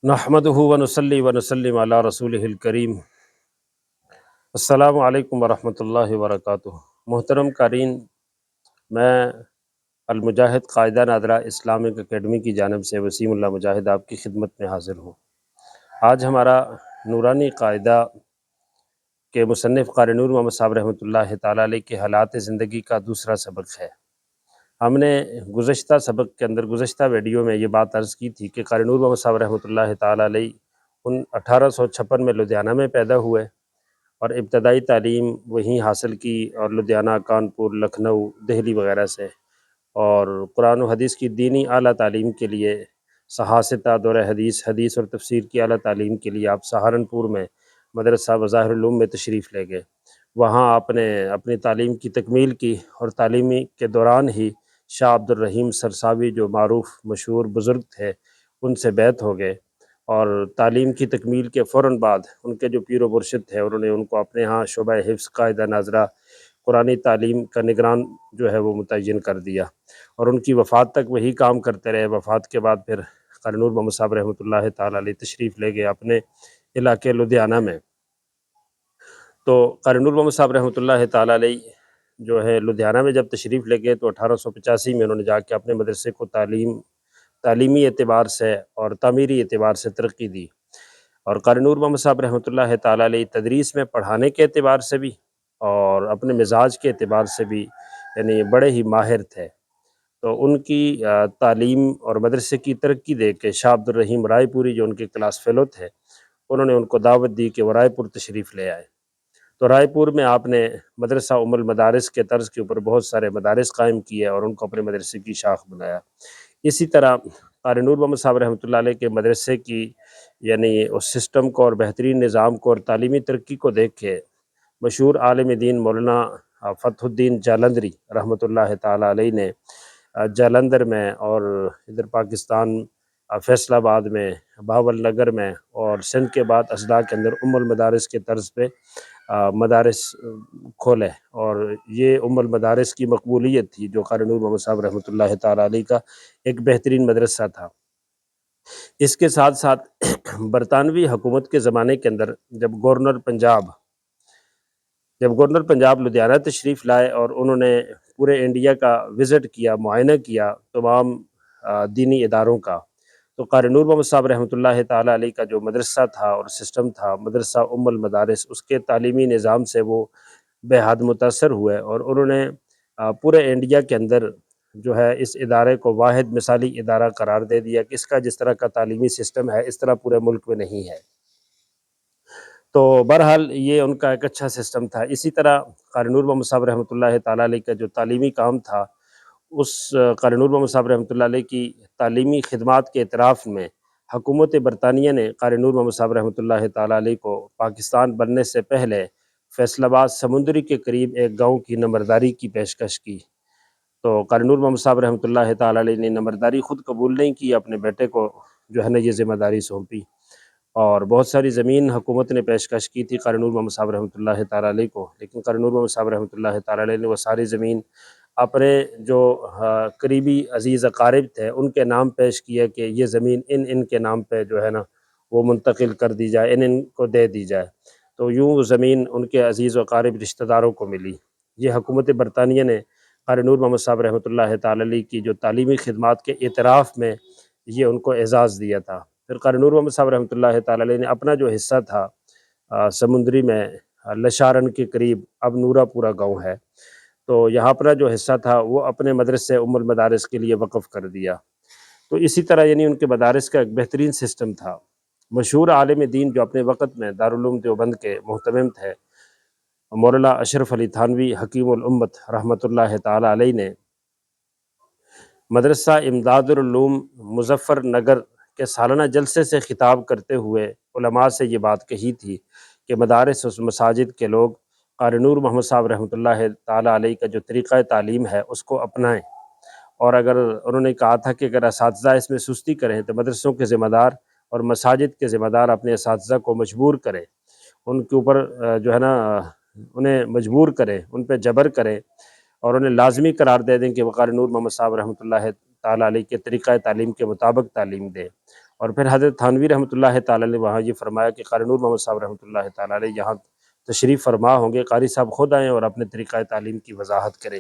نحمدہ ونصلی ونسلم علی رسولہ الکریم۔ السلام علیکم ورحمۃ اللہ وبرکاتہ۔ محترم قارئین، میں المجاہد قائدہ نادرہ اسلامک اکیڈمی کی جانب سے وسیم اللہ مجاہد آپ کی خدمت میں حاضر ہوں۔ آج ہمارا نورانی قاعدہ کے مصنف قاری نور محمد صاحب رحمۃ اللہ تعالیٰ علیہ کے حالات زندگی کا دوسرا سبق ہے۔ ہم نے گزشتہ سبق کے اندر گزشتہ ویڈیو میں یہ بات عرض کی تھی کہ قاری نور محمد صاحب رحمۃ اللہ تعالیٰ علیہ 1856 میں لدھیانہ میں پیدا ہوئے اور ابتدائی تعلیم وہیں حاصل کی، اور لدھیانہ، کانپور، لکھنؤ، دہلی وغیرہ سے، اور قرآن و حدیث کی دینی اعلیٰ تعلیم کے لیے صحاستہ دور حدیث، حدیث اور تفسیر کی اعلیٰ تعلیم کے لیے آپ سہارنپور میں مدرسہ مظاہر العلوم میں تشریف لے گئے۔ وہاں آپ نے اپنی تعلیم کی تکمیل کی، اور تعلیمی کے دوران ہی شاہ عبد الرحیم سرساوی جو معروف مشہور بزرگ تھے ان سے بیعت ہو گئے، اور تعلیم کی تکمیل کے فوراً بعد ان کے جو پیر و مرشد تھے انہوں نے ان کو اپنے ہاں شعبہ حفظ قاعدہ ناظرہ قرآنی تعلیم کا نگران جو ہے وہ متعین کر دیا، اور ان کی وفات تک وہی کام کرتے رہے۔ وفات کے بعد پھر قاری نور محمد صاحب رحمۃ اللہ تعالیٰ علیہ تشریف لے گئے اپنے علاقے لدھیانہ میں۔ تو قاری نور محمد صاحب رحمۃ اللہ تعالیٰ علیہ جو ہے لدھیانہ میں جب تشریف لے گئے تو 1885 میں انہوں نے جا کے اپنے مدرسے کو تعلیمی اعتبار سے اور تعمیری اعتبار سے ترقی دی، اور قاری نور محمد صاحب رحمۃ اللہ تعالیٰ علیہ تدریس میں پڑھانے کے اعتبار سے بھی اور اپنے مزاج کے اعتبار سے بھی یعنی بڑے ہی ماہر تھے۔ تو ان کی تعلیم اور مدرسے کی ترقی دیکھ کے شاہ عبد الرحیم رائے پوری جو ان کے کلاس فیلو تھے انہوں نے ان کو دعوت دی کہ وہ رائے پور تشریف لے آئے۔ تو رائے پور میں آپ نے مدرسہ ام المدارس کے طرز کے اوپر بہت سارے مدارس قائم کیے اور ان کو اپنے مدرسے کی شاخ بنایا۔ اسی طرح قاری نور محمد صاحب رحمۃ اللہ علیہ کے مدرسے کی یعنی اس سسٹم کو اور بہترین نظام کو اور تعلیمی ترقی کو دیکھ کے مشہور عالم دین مولانا فتح الدین جالندری رحمۃ اللہ تعالیٰ علیہ نے جالندھر میں اور ادھر پاکستان فیصل آباد میں، بہاول نگر میں، اور سندھ کے بعد اضلاع کے اندر ام المدارس کے طرز پہ مدارس کھولے، اور یہ ام المدارس کی مقبولیت تھی جو قاری نور محمد صاحب رحمۃ اللہ تعالیٰ علیہ کا ایک بہترین مدرسہ تھا۔ اس کے ساتھ ساتھ برطانوی حکومت کے زمانے کے اندر جب گورنر پنجاب لدھیانہ تشریف لائے اور انہوں نے پورے انڈیا کا وزٹ کیا، معائنہ کیا تمام دینی اداروں کا، تو قاری نور محمد صاحب رحمۃ اللہ تعالیٰ علیہ کا جو مدرسہ تھا اور سسٹم تھا مدرسہ ام المدارس، اس کے تعلیمی نظام سے وہ بے حد متاثر ہوئے، اور انہوں نے پورے انڈیا کے اندر جو ہے اس ادارے کو واحد مثالی ادارہ قرار دے دیا کہ اس کا جس طرح کا تعلیمی سسٹم ہے اس طرح پورے ملک میں نہیں ہے۔ تو بہرحال یہ ان کا ایک اچھا سسٹم تھا۔ اسی طرح قاری نور محمد صاحب رحمۃ اللہ تعالیٰ علیہ کا جو تعلیمی کام تھا، اس قاری نور محمد صاحب رحمۃ اللہ علیہ کی تعلیمی خدمات کے اعتراف میں حکومت برطانیہ نے قاری نور محمد صاحب رحمۃ اللہ تعالیٰ علیہ کو پاکستان بننے سے پہلے فیصل آباد سمندری کے قریب ایک گاؤں کی نمبرداری کی پیشکش کی۔ تو قاری نور محمد صاحب رحمۃ اللہ تعالیٰ علیہ نے نمبرداری خود قبول نہیں کی، اپنے بیٹے کو جو ہے نا یہ ذمہ داری سونپی، اور بہت ساری زمین حکومت نے پیشکش کی تھی قاری نور محمد صاحب رحمۃ اللہ تعالیٰ علیہ کو، لیکن قاری نور محمد صاحب رحمۃ اللہ تعالیٰ علیہ نے وہ ساری زمین اپنے جو قریبی عزیز اقارب تھے ان کے نام پیش کیا کہ یہ زمین ان کے نام پہ جو ہے نا وہ منتقل کر دی جائے، ان کو دے دی جائے۔ تو یوں وہ زمین ان کے عزیز و اقارب رشتہ داروں کو ملی۔ یہ حکومت برطانیہ نے قاری نور محمد صاحب رحمۃ اللہ تعالیٰ علیہ کی جو تعلیمی خدمات کے اعتراف میں یہ ان کو اعزاز دیا تھا۔ پھر قاری نور محمد صاحب رحمۃ اللہ تعالیٰ علیہ نے اپنا جو حصہ تھا سمندری میں لشارن کے قریب، اب نورا پورا گاؤں ہے، تو یہاں پر جو حصہ تھا وہ اپنے مدرسے ام المدارس کے لیے وقف کر دیا۔ تو اسی طرح یعنی ان کے مدارس کا ایک بہترین سسٹم تھا۔ مشہور عالم دین جو اپنے وقت میں دارالعلوم دیوبند کے مہتمم تھے مولانا اشرف علی تھانوی حکیم الامت رحمۃ اللہ تعالیٰ علیہ نے مدرسہ امداد العلوم مظفر نگر کے سالانہ جلسے سے خطاب کرتے ہوئے علماء سے یہ بات کہی تھی کہ مدارس و مساجد کے لوگ قاری نور محمد صاحب رحمۃ اللہ تعالیٰ علیہ کا جو طریقہ تعلیم ہے اس کو اپنائیں، اور اگر انہوں نے کہا تھا کہ اگر اساتذہ اس میں سستی کریں تو مدرسوں کے ذمہ دار اور مساجد کے ذمہ دار اپنے اساتذہ کو مجبور کریں، ان کے اوپر جو ہے نا انہیں مجبور کریں، ان پہ جبر کریں، اور انہیں لازمی قرار دے دیں کہ وہ قاری نور محمد صاحب رحمۃ اللہ تعالیٰ علیہ کے طریقہ تعلیم کے مطابق تعلیم دیں۔ اور پھر حضرت تھانوی رحمۃ اللہ تعالیٰ علیہ وہاں یہ فرمایا کہ قاری نور محمد صاحب رحمۃ اللہ تعالیٰ علیہ یہاں تشریف فرما ہوں گے، قاری صاحب خود آئیں اور اپنے طریقہ تعلیم کی وضاحت کریں۔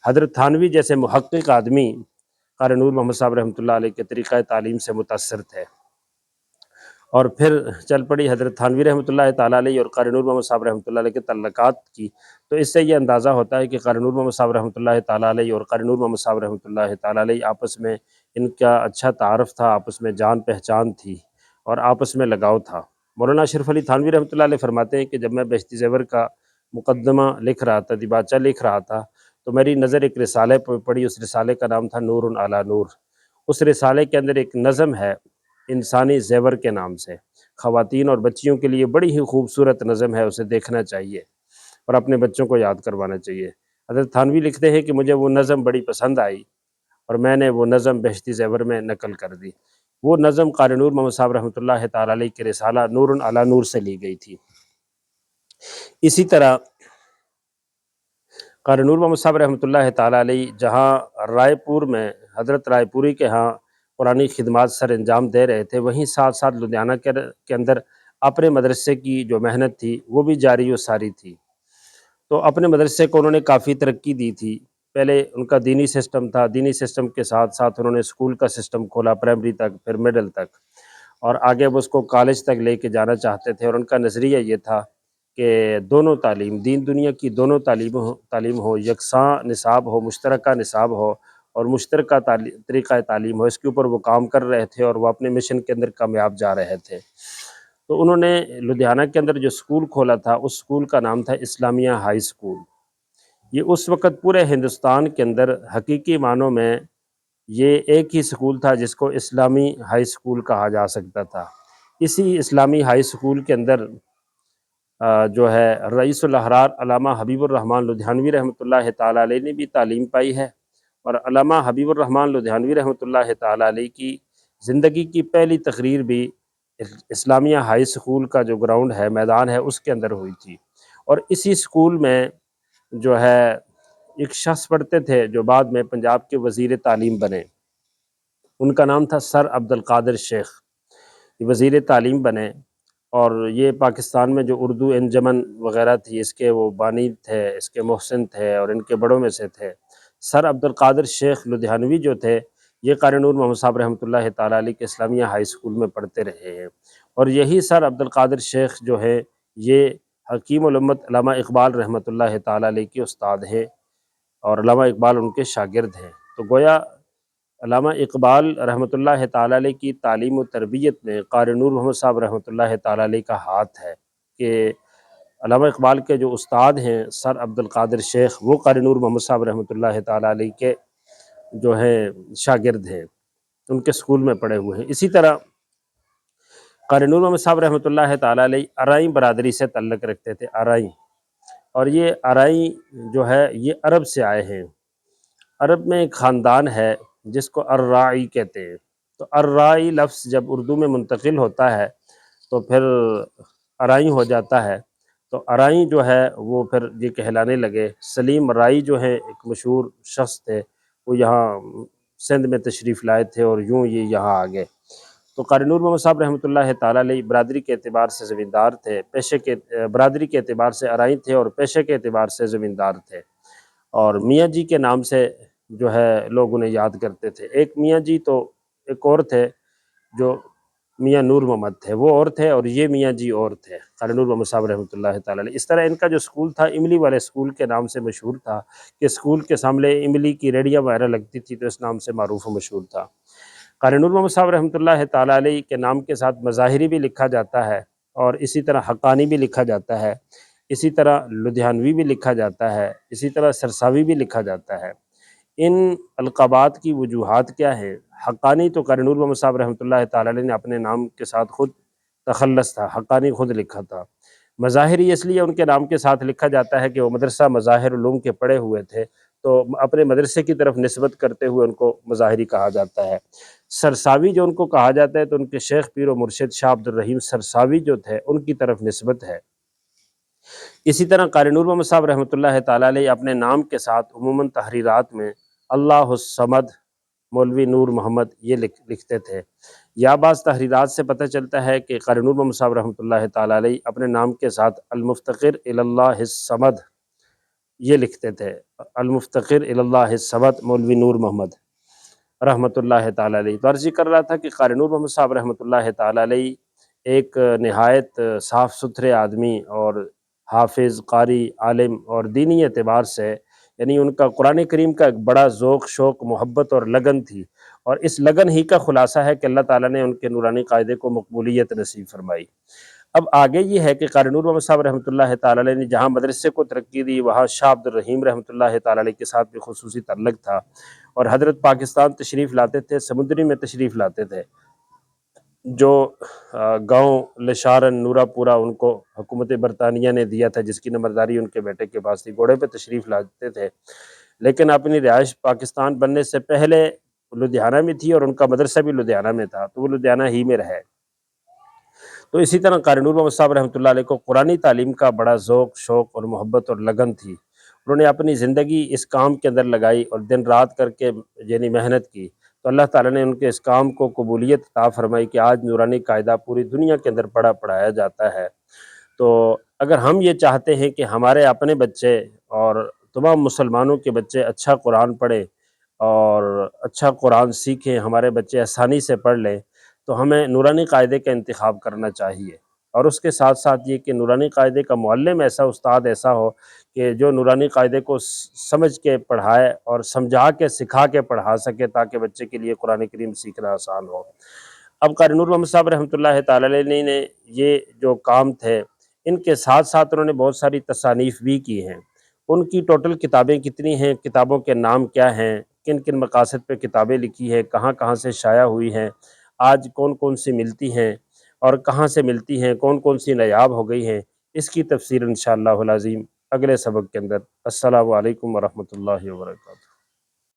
حضرت تھانوی جیسے محقق آدمی قاری نور محمد صاحب رحمۃ اللہ علیہ کے طریقہ تعلیم سے متاثر تھے، اور پھر چل پڑی حضرت تھانوی رحمۃ اللہ تعالیٰ علیہ اور قاری نور محمد صاحب رحمۃ اللہ علیہ کے تعلقات کی۔ تو اس سے یہ اندازہ ہوتا ہے کہ قاری نور محمد صاحب رحمۃ اللہ تعالیٰ علیہ اور قاری نور محمد صاحب رحمۃ اللہ تعالیٰ علیہ آپس میں ان کا اچھا تعارف تھا، آپس میں جان پہچان تھی اور آپس میں لگاؤ تھا۔ مولانا اشرف علی تھانوی رحمۃ اللہ علیہ فرماتے ہیں کہ جب میں بہشتی زیور کا مقدمہ لکھ رہا تھا، دیباچہ لکھ رہا تھا، تو میری نظر ایک رسالے پر پڑی۔ اس رسالے کا نام تھا نور علی نور۔ اس رسالے کے اندر ایک نظم ہے انسانی زیور کے نام سے، خواتین اور بچیوں کے لیے بڑی ہی خوبصورت نظم ہے، اسے دیکھنا چاہیے اور اپنے بچوں کو یاد کروانا چاہیے۔ حضرت تھانوی لکھتے ہیں کہ مجھے وہ نظم بڑی پسند آئی اور میں نے وہ نظم بہشتی زیور میں نقل کر دی۔ وہ نظم قاری نور محمد صاحب رحمۃ اللہ تعالیٰ علیہ کے رسالہ نور علی نور سے لی گئی تھی۔ اسی طرح قاری نور محمد صاحب رحمۃ اللہ تعالیٰ علیہ جہاں رائے پور میں حضرت رائے پوری کے ہاں قرآنی خدمات سر انجام دے رہے تھے، وہیں ساتھ ساتھ لدھیانہ کے اندر اپنے مدرسے کی جو محنت تھی وہ بھی جاری و ساری تھی۔ تو اپنے مدرسے کو انہوں نے کافی ترقی دی تھی۔ پہلے ان کا دینی سسٹم تھا، دینی سسٹم کے ساتھ ساتھ انہوں نے اسکول کا سسٹم کھولا، پرائمری تک، پھر مڈل تک، اور آگے وہ اس کو کالج تک لے کے جانا چاہتے تھے۔ اور ان کا نظریہ یہ تھا کہ دونوں تعلیم، دین دنیا کی دونوں تعلیم ہو، یکساں نصاب ہو، مشترکہ نصاب ہو اور مشترکہ طریقہ تعلیم ہو، اس کے اوپر وہ کام کر رہے تھے اور وہ اپنے مشن کے اندر کامیاب جا رہے تھے۔ تو انہوں نے لدھیانہ کے اندر جو اسکول کھولا تھا، اس اسکول کا نام تھا اسلامیہ ہائی اسکول۔ یہ اس وقت پورے ہندوستان کے اندر حقیقی معنوں میں یہ ایک ہی اسکول تھا جس کو اسلامی ہائی اسکول کہا جا سکتا تھا۔ اسی اسلامی ہائی اسکول کے اندر جو ہے رئیس الاحرار علامہ حبیب الرحمن لدھیانوی رحمۃ اللہ تعالیٰ علیہ نے بھی تعلیم پائی ہے، اور علامہ حبیب الرحمن لدھیانوی رحمۃ اللہ تعالیٰ علیہ کی زندگی کی پہلی تقریر بھی اسلامیہ ہائی اسکول کا جو گراؤنڈ ہے، میدان ہے، اس کے اندر ہوئی تھی۔ اور اسی اسکول میں جو ہے ایک شخص پڑھتے تھے جو بعد میں پنجاب کے وزیر تعلیم بنے، ان کا نام تھا سر عبدالقادر شیخ۔ یہ وزیر تعلیم بنے اور یہ پاکستان میں جو اردو انجمن وغیرہ تھی اس کے وہ بانی تھے، اس کے محسن تھے اور ان کے بڑوں میں سے تھے۔ سر عبدالقادر شیخ لدھیانوی جو تھے، یہ قاری نور محمد صاحب رحمۃ اللہ تعالیٰ علیہ کے اسلامیہ ہائی اسکول میں پڑھتے رہے ہیں۔ اور یہی سر عبدالقادر شیخ جو ہے یہ حکیم الامت علامہ اقبال رحمۃ اللہ تعالیٰ علیہ کے استاد ہیں اور علامہ اقبال ان کے شاگرد ہیں۔ تو گویا علامہ اقبال رحمۃ اللہ تعالیٰ علیہ کی تعلیم و تربیت میں قاری نور محمد صاحب رحمۃ اللہ تعالیٰ علیہ کا ہاتھ ہے، کہ علامہ اقبال کے جو استاد ہیں سر عبدالقادر شیخ، وہ قاری نور محمد صاحب رحمۃ اللہ تعالیٰ علیہ کے جو ہے شاگرد ہیں، ان کے اسکول میں پڑھے ہوئے ہیں۔ اسی طرح قاری نور محمد صاحب رحمۃ اللہ تعالیٰ علیہ ارائیں برادری سے تعلق رکھتے تھے، ارائیں، اور یہ ارائیں جو ہے یہ عرب سے آئے ہیں۔ عرب میں ایک خاندان ہے جس کو الراعی کہتے ہیں۔ تو الراعی لفظ جب اردو میں منتقل ہوتا ہے تو پھر ارائیں ہو جاتا ہے۔ تو ارائیں جو ہے وہ پھر یہ کہلانے لگے۔ سلیم رائی جو ہے ایک مشہور شخص تھے، وہ یہاں سندھ میں تشریف لائے تھے اور یوں یہ یہاں آ گئے۔ تو قاری نور محمد صاحب رحمۃ اللہ تعالیٰ علیہ برادری کے اعتبار سے زمیندار تھے، پیشے کے برادری کے اعتبار سے ارائیں تھے اور پیشے کے اعتبار سے زمیندار تھے، اور میاں جی کے نام سے جو ہے لوگ انہیں یاد کرتے تھے۔ ایک میاں جی تو ایک اور تھے جو میاں نور محمد تھے، وہ اور تھے، اور یہ میاں جی اور تھے، قاری نور محمد صاحب رحمۃ اللہ تعالیٰ علیہ۔ اس طرح ان کا جو اسکول تھا املی والے اسکول کے نام سے مشہور تھا، کہ اسکول کے سامنے املی کی ریڑیاں وغیرہ لگتی تھی تو اس نام سے معروف و مشہور تھا۔ قاری نور محمد صاحب رحمۃ اللہ تعالیٰ علیہ کے نام کے ساتھ مظاہری بھی لکھا جاتا ہے، اور اسی طرح حقانی بھی لکھا جاتا ہے، اسی طرح لدھیانوی بھی لکھا جاتا ہے، اسی طرح سرساوی بھی لکھا جاتا ہے۔ ان القابات کی وجوہات کیا ہیں؟ حقانی تو قاری نور محمد صاحب رحمۃ اللہ تعالیٰ علیہ نے اپنے نام کے ساتھ خود تخلص تھا، حقانی خود لکھا تھا۔ مظاہری اس لیے ان کے نام کے ساتھ لکھا جاتا ہے کہ وہ مدرسہ مظاہر علوم کے پڑھے ہوئے تھے، تو اپنے مدرسے کی طرف نسبت کرتے ہوئے ان کو مظاہری کہا جاتا ہے۔ سرساوی جو ان کو کہا جاتا ہے تو ان کے شیخ پیر و مرشد شاہ عبد الرحیم سرساوی جو تھے ان کی طرف نسبت ہے۔ اسی طرح قاری نور محمد صاحب رحمۃ اللہ تعالیٰ علیہ اپنے نام کے ساتھ عموماً تحریرات میں اللہ الصمد مولوی نور محمد یہ لکھتے تھے۔ یا بعض تحریرات سے پتہ چلتا ہے کہ قاری نور محمد صاحب رحمۃ اللہ تعالیٰ علیہ اپنے نام کے ساتھ المفتقر الی اللہ الصمد یہ لکھتے تھے، المفتقر الی اللہ الصمد مولوی نور محمد رحمۃ اللہ تعالیٰ علیہ۔ تو عرض یہ کر رہا تھا کہ قاری نور محمد صاحب رحمۃ اللہ تعالیٰ علیہ ایک نہایت صاف ستھرے آدمی اور حافظ، قاری، عالم اور دینی اعتبار سے یعنی ان کا قرآن کریم کا ایک بڑا ذوق، شوق، محبت اور لگن تھی، اور اس لگن ہی کا خلاصہ ہے کہ اللہ تعالیٰ نے ان کے نورانی قاعدے کو مقبولیت نصیب فرمائی۔ اب آگے یہ ہے کہ قاری نور محمد صاحب رحمۃ اللہ تعالیٰ علیہ نے جہاں مدرسے کو ترقی دی وہاں شاہ عبد الرحیم رحمۃ اللہ تعالیٰ علیہ کے ساتھ بھی خصوصی تعلق تھا، اور حضرت پاکستان تشریف لاتے تھے، سمندری میں تشریف لاتے تھے، جو گاؤں لشارن نورا پورا ان کو حکومت برطانیہ نے دیا تھا، جس کی نمبرداری ان کے بیٹے کے پاس تھی، گھوڑے پہ تشریف لاتے تھے، لیکن اپنی رہائش پاکستان بننے سے پہلے لدھیانہ میں تھی اور ان کا مدرسہ بھی لدھیانہ میں تھا، تو وہ لدھیانہ ہی میں رہے۔ تو اسی طرح قاری نور محمد صاحب رحمۃ اللہ علیہ کو قرآنی تعلیم کا بڑا ذوق، شوق اور محبت اور لگن تھی۔ انہوں نے اپنی زندگی اس کام کے اندر لگائی اور دن رات کر کے یعنی محنت کی، تو اللہ تعالیٰ نے ان کے اس کام کو قبولیت عطا فرمائی کہ آج نورانی قاعدہ پوری دنیا کے اندر پڑھایا جاتا ہے۔ تو اگر ہم یہ چاہتے ہیں کہ ہمارے اپنے بچے اور تمام مسلمانوں کے بچے اچھا قرآن پڑھیں اور اچھا قرآن سیکھیں، ہمارے بچے آسانی سے پڑھ لیں، تو ہمیں نورانی قاعدے کا انتخاب کرنا چاہیے، اور اس کے ساتھ ساتھ یہ کہ نورانی قاعدے کا معلم ایسا، استاد ایسا ہو کہ جو نورانی قاعدے کو سمجھ کے پڑھائے اور سمجھا کے سکھا کے پڑھا سکے، تاکہ بچے کے لیے قرآن کریم سیکھنا آسان ہو۔ اب قاری نور محمد صاحب رحمۃ اللہ تعالیٰ علیہ نے یہ جو کام تھے، ان کے ساتھ ساتھ انہوں نے بہت ساری تصانیف بھی کی ہیں۔ ان کی ٹوٹل کتابیں کتنی ہیں، کتابوں کے نام کیا ہیں، کن کن مقاصد پہ کتابیں لکھی ہیں، کہاں کہاں سے شائع ہوئی ہیں، آج کون کون سی ملتی ہیں اور کہاں سے ملتی ہیں، کون کون سی نایاب ہو گئی ہیں، اس کی تفسیر انشاءاللہ العظیم اگلے سبق کے اندر۔ السلام علیکم ورحمۃ اللہ وبرکاتہ۔